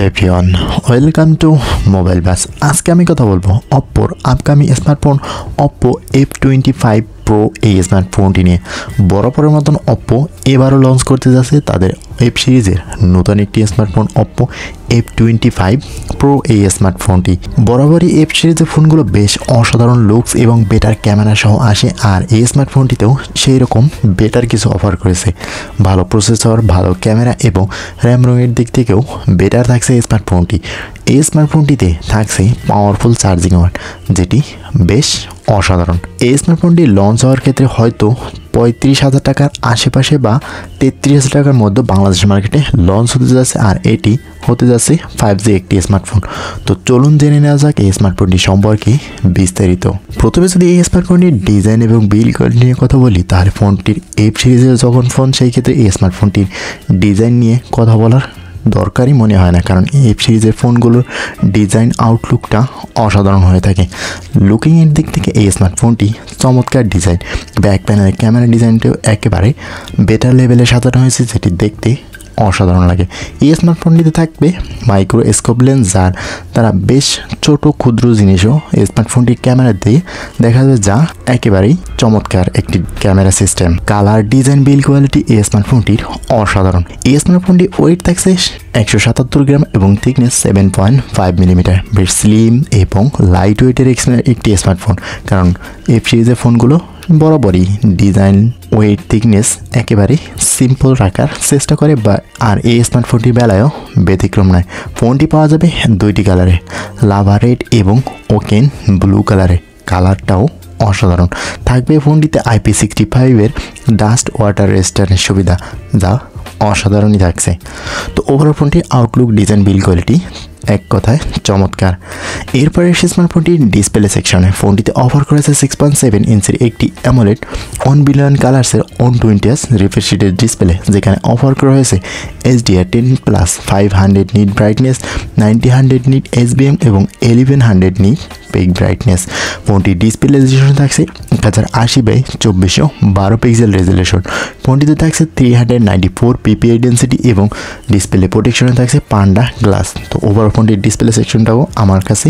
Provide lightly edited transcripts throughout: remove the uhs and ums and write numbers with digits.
Everyone, welcome to mobile bus. আজকে আমি কথা বলবো অপ্পোর upcoming smartphone Oppo F25 pro এই স্মার্টফোনটি নিয়ে। বরাবরের মতন অপ্পো এবারও লঞ্চ করতে যাচ্ছে তাদের এফ সিরিজের নতুন একটি স্মার্টফোন অপ্পো F25 প্রো এই স্মার্টফোনটি। বরাবরই এফ সিরিজের ফোনগুলো বেশ অসাধারণ লুকস এবং বেটার ক্যামেরা সহ আসে, আর এই স্মার্টফোনটিতেও সেই রকম বেটার কিছু অফার করেছে। ভালো প্রসেসর, ভালো ক্যামেরা এবং র্যাম রোমের দিক থেকেও বেটার থাকছে এই স্মার্টফোনটি। এই স্মার্টফোনটিতে থাকছে পাওয়ারফুল চার্জিং ওয়াট, যেটি বেশ অসাধারণ। এই স্মার্টফোনটি লঞ্চ হওয়ার ক্ষেত্রে হয়তো 35,000 টাকার আশেপাশে বা 33,000 টাকার মধ্যে বাংলাদেশ মার্কেটে লঞ্চ হতে যাচ্ছে, আর এটি হতে যাচ্ছে 5G একটি স্মার্টফোন। তো চলুন জেনে নেওয়া যাক এই স্মার্টফোনটি সম্পর্কে বিস্তারিত। প্রথমে যদি এই স্মার্টফোনটির ডিজাইন এবং বিল্ড কোয়ালিটি নিয়ে কথা বলি, তাহলে ফোনটির এফ সিরিজের যখন ফোন, সেই ক্ষেত্রে এই স্মার্টফোনটির ডিজাইন নিয়ে কথা বলার দরকারই মনে হয় না, কারণ এফ সিরিজের ফোনগুলোর ডিজাইন আউটলুকটা অসাধারণ হয়ে থাকে। লুকিংয়ের দিক থেকে এই স্মার্টফোনটি চমৎকার ডিজাইন। ব্যাক প্যানেলের ক্যামেরা ডিজাইনটাও একেবারে বেটার লেভেলে সাজানো হয়েছে, যেটি দেখতে অসাধারণ লাগে। এই স্মার্টফোনটিতে থাকবে মাইক্রো স্কোপ লেন্স, যার তারা বেশ ছোট ক্ষুদ্র জিনিসও এই স্মার্টফোনটির ক্যামেরা দিয়ে দেখা যায়, যা একেবারেই চমৎকার একটি camera system. Colour, design, build quality এই স্মার্টফোনটির অসাধারণ। এই স্মার্টফোনটি ওয়েট থাকছে 177 গ্রাম এবং থিকনেস 7.5 মিলিমিটার। বেশ স্লিম এবং লাইট ওয়েটের একটি স্মার্টফোন, কারণ এফ সিরিজের ফোনগুলো বরাবরই ডিজাইন, ওয়েট, থিকনেস একেবারে সিম্পল রাখার চেষ্টা করে, আর এই স্মার্টফোনটির বেলায়ও ব্যতিক্রম নয়। ফোনটি পাওয়া যাবে দুইটি কালারে, লাভা রেড এবং ওকেন ব্লু কালারে। কালারটাও অসাধারণ। থাকবে ফোনটিতে IP65 ডাস্ট ওয়াটার রেজিস্ট্যান্সের সুবিধা, যা অসাধারণই থাকছে। তো ওভারঅল ফোনটির আউটলুক, ডিজাইন, বিল্ড কোয়ালিটি এক কথায় চমৎকার। এরপরে স্মার্টফোনটির ডিসপ্লে সেকশনে ফোনটিতে অফার করেছে 6.7 ইঞ্চির একটি অ্যামোলেড 1 বিলিয়ন কালার্সের 120Hz রিফ্রেশ রেটের ডিসপ্লে, যেখানে অফার করা হয়েছে HDR10+, 500 NEET brightness, 90-100 NEET SBM এবং 1100 নিট পিক ব্রাইটনেস। ফোনটির ডিসপ্লে রেজলিউশন থাকছে 1080x2412 পিক্সেল রেজলিউশন। ফোনটিতে থাকছে 394 PPI ডেন্সিটি এবং ডিসপ্লে প্রোটেকশনে থাকছে পান্ডা গ্লাস। তো ওভারঅল ফোনটির ডিসপ্লে সেকশনটাও আমার কাছে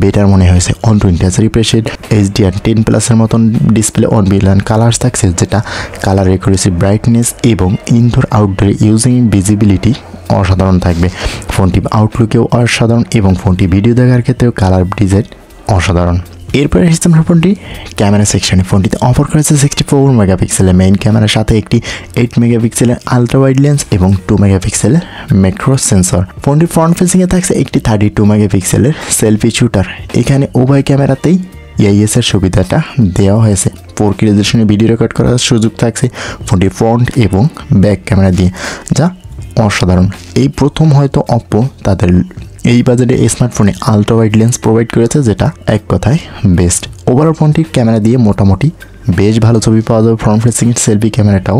বেটার মনে হয়েছে। 120Hz রিফ্রেশ রেট, HDR10+-এর মতন ডিসপ্লে, 1 বিলিয়ন কালার্স থাকছে, যেটা কালার রেকুরেসি, ব্রাইটনেস এবং ইনডোর আউটডোর ইউজিং ভিজিবিলিটি অসাধারণ থাকবে। ফোনটি আউটলুকেও অসাধারণ এবং ফোনটি ভিডিও দেখার ক্ষেত্রেও কালার ডিজাইন অসাধারণ। এরপরে স্মার্টফোনটি ক্যামেরা সেকশনে ফোনটিতে অফার করেছে 64 মেগাপিক্সেলের মেইন ক্যামেরার সাথে একটি 8 মেগাপিক্সেলের আলট্রা ওয়াইড লেন্স এবং 2 মেগাপিক্সেলের ম্যাক্রো সেন্সর। ফোনটির ফ্রন্ট ফেসিংয়ে থাকছে একটি 32 মেগাপিক্সেলের সেলফি শুটার। এখানে উভয় ক্যামেরাতেই AIS-এর সুবিধাটা দেওয়া হয়েছে। 4K রেজলিউশনে ভিডিও রেকর্ড করার সুযোগ থাকছে ফোনটির ফ্রন্ট এবং ব্যাক ক্যামেরা দিয়ে, যা অসাধারণ। এই প্রথম হয়তো অপ্পো তাদের এই বাজেটে স্মার্টফোনে আলট্রা ওয়াইড লেন্স প্রোভাইড করেছে, যেটা এক কথায় বেস্ট। ওভারঅল ফোনটির ক্যামেরা দিয়ে মোটামুটি বেশ ভালো ছবি পাওয়া যাবে। ফ্রন্ট ফেসিং সেলফি ক্যামেরাটাও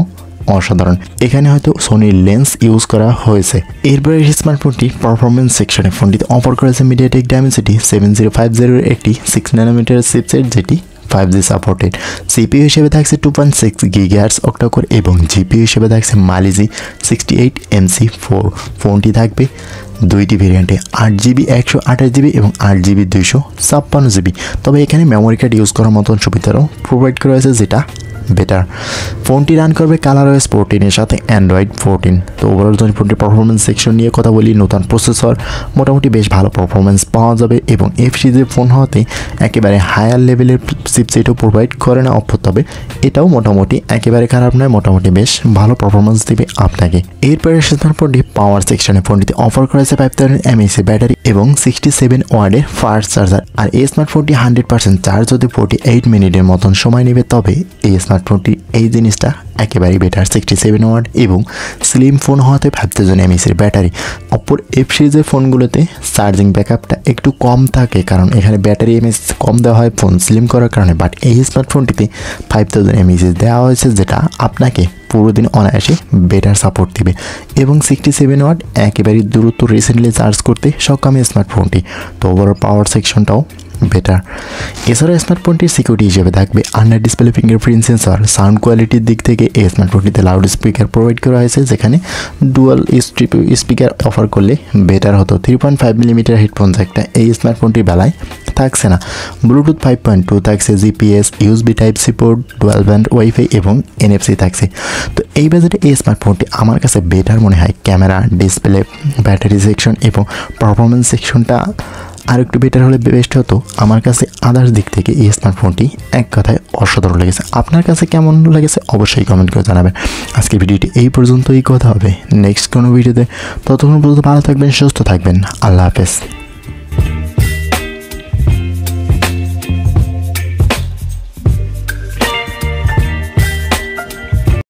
অসাধারণ। এখানে হয়তো সোনির লেন্স ইউজ করা হয়েছে। এরপরে স্মার্টফোনটি পারফরমেন্স সেকশনে ফোনটিতে অফার করেছে মিডিয়াটেক ডাইমেনসিটি 7050 একটি 6 ন্যানোমিটার চিপসেট, যেটি 5G সাপোর্টেড। CPU হিসেবে থাকছে 2.6 GHz অক্টাকোর এবং GPU হিসেবে থাকছে মালিজি 68MC4। ফোনটি থাকবে দুইটি ভেরিয়েন্টে, 8GB 128GB এবং 8GB 256GB। তবে এখানে মেমোরি কার্ড ইউজ করার মতন সুবিধারও প্রোভাইড করা হয়েছে, যেটা বেটার। ফোনটি রান করবে ColorOS 14-এর সাথে Android 14। তো ওভারঅল যদি ফোনটির পারফরমেন্স সেকশন নিয়ে কথা বলি, নতুন প্রসেসর, মোটামুটি বেশ ভালো পারফরমেন্স পাওয়া যাবে এবং এফ সিরিজের ফোন হওয়াতে একেবারে হায়ার লেভেলের চিপসেটও প্রোভাইড করে না অপ্পো, তবে এটাও মোটামুটি একেবারে খারাপ নয়, মোটামুটি বেশ ভালো পারফরমেন্স দেবে আপনাকে। এরপরে স্মার্টফোনটি পাওয়ার সেকশনে ফোনটিতে অফার করেছে 5000 mAh ব্যাটারি এবং 67 ওয়াটের ফাস্ট চার্জার। আর এই স্মার্টফোনটি 100% চার্জ হতে 48 মিনিটের মতন সময় নেবে, তবে এই স্মার্টফোনটি এই জিনিসটা একেবারেই বেটার। 67 ওয়াট এবং স্লিম ফোন হওয়াতে 5000 mAh ব্যাটারি। অপ্পোর এফ সিরিজের ফোনগুলোতে চার্জিং ব্যাকআপটা একটু কম থাকে, কারণ এখানে ব্যাটারি এমএএইচ কম দেওয়া হয় ফোন স্লিম করার কারণে, বাট এই স্মার্টফোনটিতে 5000 mAh দেওয়া হয়েছে, যেটা আপনাকে পুরো দিন অনায়াসে বেটার সাপোর্ট দিবে এবং 67 ওয়াট একেবারেই দ্রুত রিসেন্টলি চার্জ করতে সক্ষম স্মার্টফোনটি। তো ওভারঅল পাওয়ার সেকশনটাও বেটার। এছাড়া স্মার্টফোনটির সিকিউরিটি হিসেবে থাকবে under display fingerprint sensor. Sound কোয়ালিটির দিক থেকে এই স্মার্টফোনটিতে লাউড স্পিকার প্রোভাইড করা হয়েছে, যেখানে ডুয়াল স্পিকার অফার করলে বেটার হতো। 3.5 মিলিমিটার হেডফোন জ্যাকটা এই স্মার্টফোনটির বেলায় থাকছে না। ব্লুটুথ 5.2 থাকছে, GPS, USB type C port, dual band wifi এবং এনএফসি থাকছে। তো এই বাজেটে এই স্মার্টফোনটি আমার কাছে বেটার মনে হয়। ক্যামেরা, ডিসপ্লে, ব্যাটারি সেকশন এবং পারফরমেন্স সেকশনটা আর একটু বেটার হলে বেস্ট হতো আমার কাছে। আদার্স দিক থেকে এই স্মার্টফোনটি এক কথায় অসাধারণ লেগেছে। আপনার কাছে কেমন লেগেছে অবশ্যই কমেন্ট করে জানাবেন। আজকের ভিডিওটি এই পর্যন্তই কথা হবে নেক্সট কোনো ভিডিওতে। ততক্ষণ পর্যন্ত ভালো থাকবেন, সুস্থ থাকবেন। আল্লাহ হাফেজ।